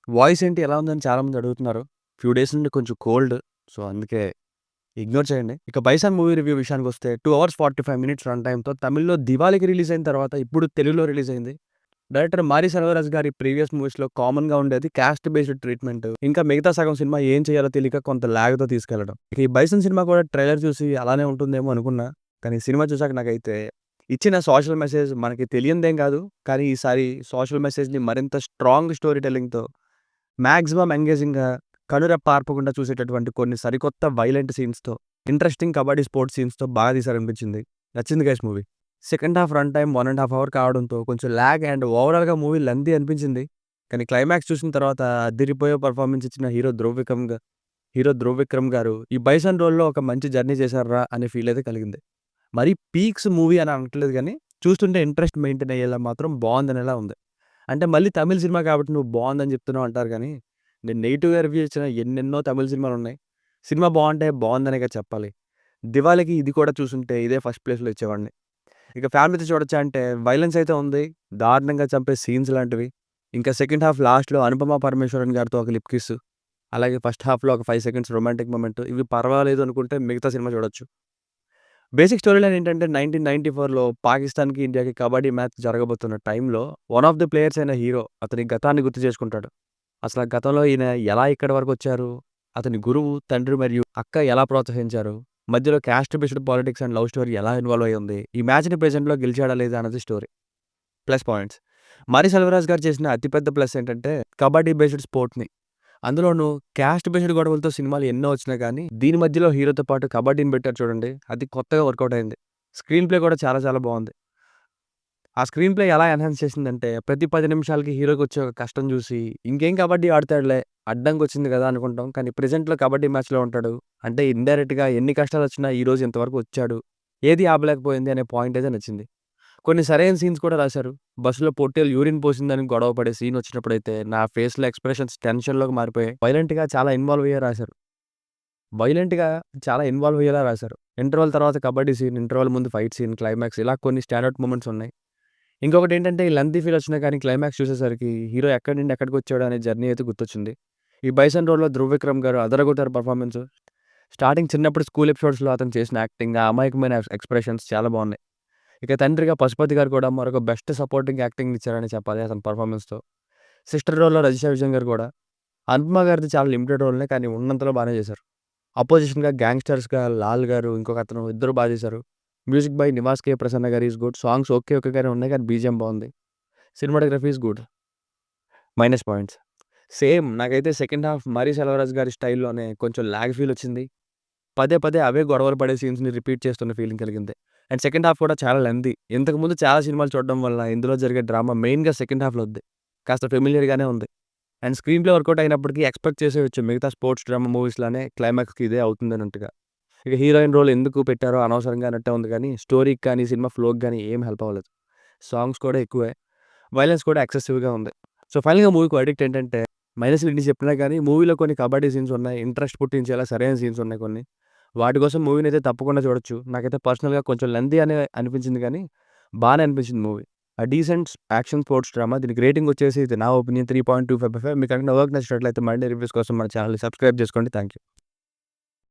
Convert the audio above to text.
Voice ఏంటి ఎలా ఉందని చాలామంది అడుగుతున్నారు. ఫ్యూ డేస్ నుండి కొంచెం కోల్డ్. సో, అందుకే ఇగ్నోర్ చేయండి. ఇక 'బైసన్' మూవీ రివ్యూ విషయానికొస్తే 2 అవర్స్ 45 మినిట్స్ రన్ టైమ్‌తో తమిళ్‌లో 'దివాళికి' రిలీజ్ అయిన తర్వాత ఇప్పుడు తెలుగులో రిలీజ్ అయింది. డైరెక్టర్ మారి సెల్వరాజు గారి ప్రీవియస్ మూవీస్‌లో కామన్‌గా ఉండేది కాస్ట్ బేస్డ్ ట్రీట్‌మెంట్. ఇంకా మిగతా సగం సినిమా ఏం చేయాలో తెలియక కొంత లాగ్‌తో తీసుకెళ్లడం. ఇక ఈ 'బైసన్' సినిమా కూడా ట్రైలర్ చూసి అలానే ఉంటుందేమో అనుకున్నా. కానీ సినిమా చూసాక నాకైతే ఇచ్చిన సోషల్ మెసేజ్ మనకి తెలియనిదేం కాదు. కానీ ఈసారి సోషల్ మెసేజ్‌ని మరింత స్ట్రాంగ్ స్టోరీ టెల్లింగ్‌తో మాక్సిమం ఎంగేజింగ్‌గా కనురెప్ప ఆర్పకుండా చూసేటటువంటి కొన్ని సరికొత్త వైలెంట్ సీన్స్‌తో, ఇంట్రెస్టింగ్ కబడ్డీ స్పోర్ట్స్ సీన్స్‌తో బాగా తీశారనిపించింది. నచ్చింది guys movie. Second half run time 1 ½ hour కావడంతో కొంచెం లాగ్ అండ్ ఓవరాల్‌గా మూవీ లెంతీ అనిపించింది. కానీ క్లైమాక్స్ చూసిన తర్వాత అదిరిపోయే పెర్ఫార్మన్స్ ఇచ్చిన హీరో 'ధ్రువ్ విక్రమ్' గారు ఈ బైసన్ రోల్‌లో ఒక మంచి జర్నీ చేశార్రా అనే ఫీల్ అయితే కలిగింది. మరీ పీక్స్ మూవీ అని అనట్లేదు గానీ, చూస్తుంటే ఇంట్రెస్ట్ మెయింటైన్ అయ్యేలా మాత్రం బావుందనేలా ఉంది. అంటే మళ్ళీ తమిళ్ సినిమా కాబట్టి నువ్వు బావుందని చెప్తున్నావు అంటారు గానీ, నేను నెగెటివ్‌గా రివ్యూ ఇచ్చిన ఎన్నెన్నో తమిళ్ సినిమాలున్నాయి. సినిమా బావుంటే బావుందనేగా చెప్పాలి. 'దివాళికి' ఇది కూడా చూసుంటే ఇదే ఫస్ట్ ప్లేస్‌లో ఇచ్చేవాడిని. ఇక ఫ్యామిలీతో చూడొచ్చా అంటే వైలెన్స్ అయితే ఉంది. దారుణంగా చంపే సీన్స్ లాంటివి. ఇంకా సెకండ్ హాఫ్ లాస్ట్‌లో అనుపమ పరమేశ్వరన్ గారితో ఒక లిప్ కిస్. అలాగే ఫస్ట్ హాఫ్‌లో ఒక 5 సెకండ్స్ రొమాంటిక్ మొమెంట్. ఇవి పర్వాలేదు అనుకుంటే మిగతా సినిమా చూడొచ్చు. బేసిక్ స్టోరీ లైన్ ఏంటంటే 1994లో పాకిస్తాన్‌కి, ఇండియాకి కబడ్డీ మ్యాచ్ జరగబోతున్న టైంలో వన్ ఆఫ్ ది ప్లేయర్స్ అయిన హీరో అతని గతాన్ని గుర్తు చేసుకుంటాడు. అసల గతంలో ఈయన ఎలా ఇక్కడి వరకొచ్చారు? అతని గురువు, తండ్రి మరియు అక్క ఎలా ప్రోత్సహించారు? మధ్యలో caste based politics and love story ఎలా ఇన్వాల్వ్ అయ్యి ఉంది? ఈ మ్యాచ్‌ని ప్రెజెంట్‌లో గెలిచాడా లేదా అన్నది స్టోరీ. Plus points. మరి సెల్వరాజ్ గారు చేసిన అతిపెద్ద ప్లస్ ఏంటంటే కబడ్డీ బేస్డ్ స్పోర్ట్‌ని అందులోనూ క్యాస్ట్ బేస్డ్ గొడవలతో సినిమాలు ఎన్నో వచ్చినా గానీ, దీని మధ్యలో హీరోతో పాటు కబడ్డీని పెట్టారు చూడండి. అది కొత్తగా వర్కౌట్ అయింది. స్క్రీన్ ప్లే కూడా చాలా చాలా బావుంది. ఆ స్క్రీన్ ప్లే ఎలా ఎన్హాన్స్ చేసిందంటే, ప్రతి 10 నిమిషాలకి హీరోకొచ్చే ఒక కష్టం చూసి, ఇంకేం కబడ్డీ ఆడతాడులే, అడ్డంకొచ్చింది కదా అనుకుంటాం. కానీ ప్రెజెంట్‌లో కబడ్డీ మ్యాచ్‌లో ఉంటాడు. అంటే ఇండైరెక్ట్‌గా ఎన్ని కష్టాలొచ్చినా ఈరోజు ఇంతవరకు వచ్చాడు. ఏది ఆపలేకపోయింది అనే పాయింట్ అయితే నచ్చింది. కొన్ని సరైన సీన్స్ కూడా రాశారు. బస్సులో పొట్టేలు యూరిన్ పోసిందని గొడవ పడే సీన్ వచ్చినప్పుడైతే నా ఫేస్‌లో ఎక్స్‌ప్రెషన్స్ టెన్షన్‌లోకి మారిపోయాయి. వైలెంట్‌గా చాలా ఇన్వాల్వ్ అయ్యేలా రాశారు. ఇంటర్వల్ తర్వాత కబడ్డీ సీన్, ఇంటర్వల్ ముందు ఫైట్ సీన్, క్లైమాక్స్ ఇలా కొన్ని స్టాండర్డ్ మూమెంట్స్ ఉన్నాయి. ఇంకొకటేంటంటే ఈ లెంతీ ఫీల్ వచ్చినా కానీ క్లైమాక్స్ చూసేసరికి హీరో ఎక్కడి నుండి ఎక్కడికొచ్చాడు అనే జర్నీ అయితే గుర్తొచ్చింది. ఈ 'బైసన్' రోల్‌లో 'ధ్రువ్ విక్రమ్' గారు అదరగొట్టారు పెర్ఫార్మన్స్. స్టార్టింగ్ చిన్నప్పుడు స్కూల్ ఎపిసోడ్స్‌లో అతను చేసిన యాక్టింగ్, ఆ అమాయకమైన ఎక్స్‌ప్రెషన్స్ చాలా బావున్నాయి. ఇక తండ్రిగా 'పశుపతి' గారు కూడా మరొక బెస్ట్ సపోర్టింగ్ యాక్టింగ్ ఇచ్చారని చెప్పాలి అతని పెర్ఫార్మన్స్‌తో. సిస్టర్ రోల్‌లో రజిషా విజయన్ గారు కూడా, అనుపమ గారిది చాలా లిమిటెడ్ రోల్‌నే కానీ ఉన్నంతలో బానే చేశారు. అపోజిషన్‌గా గ్యాంగ్‌స్టర్స్‌గా 'లాల్' గారు, ఇంకొకతను ఇద్దరు బా చేశారు. మ్యూజిక్ బై 'నివాస్ కే ప్రసన్న' గారు ఈస్ గుడ్. సాంగ్స్ ఓకే ఓకేగానే ఉన్నాయి కానీ బీజీఎం బావుంది. Cinematography is good. Minus points. Same నాకైతే సెకండ్ హాఫ్ 'మరి సెల్వరాజ్' గారి స్టైల్‌లోనే కొంచెం లాగ్ ఫీల్ వచ్చింది. పదే పదే అవే గొడవలు పడే సీన్స్‌ని రిపీట్ చేస్తున్న ఫీలింగ్ కలిగింది. అండ్ సెకండ్ హాఫ్ కూడా చాలా లెంథీ. ఇంతకుముందు చాలా సినిమాలు చూడడం వల్ల ఇందులో జరిగే డ్రామా మెయిన్‌గా సెకండ్ హాఫ్‌లో ఉంది. కాస్త ఫెమిలియర్‌గానే ఉంది. అండ్ స్క్రీన్ ప్లే వర్కౌట్ అయినప్పటికీ ఎక్స్‌పెక్ట్ చేసేయొచ్చు మిగతా స్పోర్ట్స్ డ్రామా మూవీస్‌లానే క్లైమాక్స్‌కి ఇదే అవుతుందన్నట్టుగా. ఇక హీరోయిన్ రోల్ ఎందుకు పెట్టారో అనవసరంగా అన్నట్టే ఉంది కానీ, స్టోరీకి కానీ, సినిమా ఫ్లోకి గానీ ఏం హెల్ప్ అవ్వలేదు. సాంగ్స్ కూడా ఎక్కువే. వయలెన్స్ కూడా ఎక్సెసివ్‌గా ఉంది. సో, ఫైనల్‌గా మూవీకి వర్డిక్ట్ ఏంటంటే, మైనస్‌లు ఇన్ని చెప్పినా గానీ, మూవీలో కొన్ని కబడ్డీ సీన్స్ ఉన్నాయి. ఇంట్రెస్ట్ పుట్టించేలా సరైన సీన్స్ ఉన్నాయి కొన్ని. వాటి కోసం మూవీనైతే తప్పకుండా చూడొచ్చు. నాకైతే పర్సనల్‌గా కొంచెం లెంథీ అనే అనిపించింది గానీ, బానే అనిపించింది movie. Decent action sports drama. దీనికి రేటింగ్ వచ్చేసి ఇది నా ఒపీనియన్ 3.25/5. మీకు కనుక నా వర్క్ నచ్చినట్లయితే మరిన్ని రివ్యూస్ కోసం మన ఛానెల్‌ని సబ్స్క్రైబ్ చేసుకోండి. Thank you.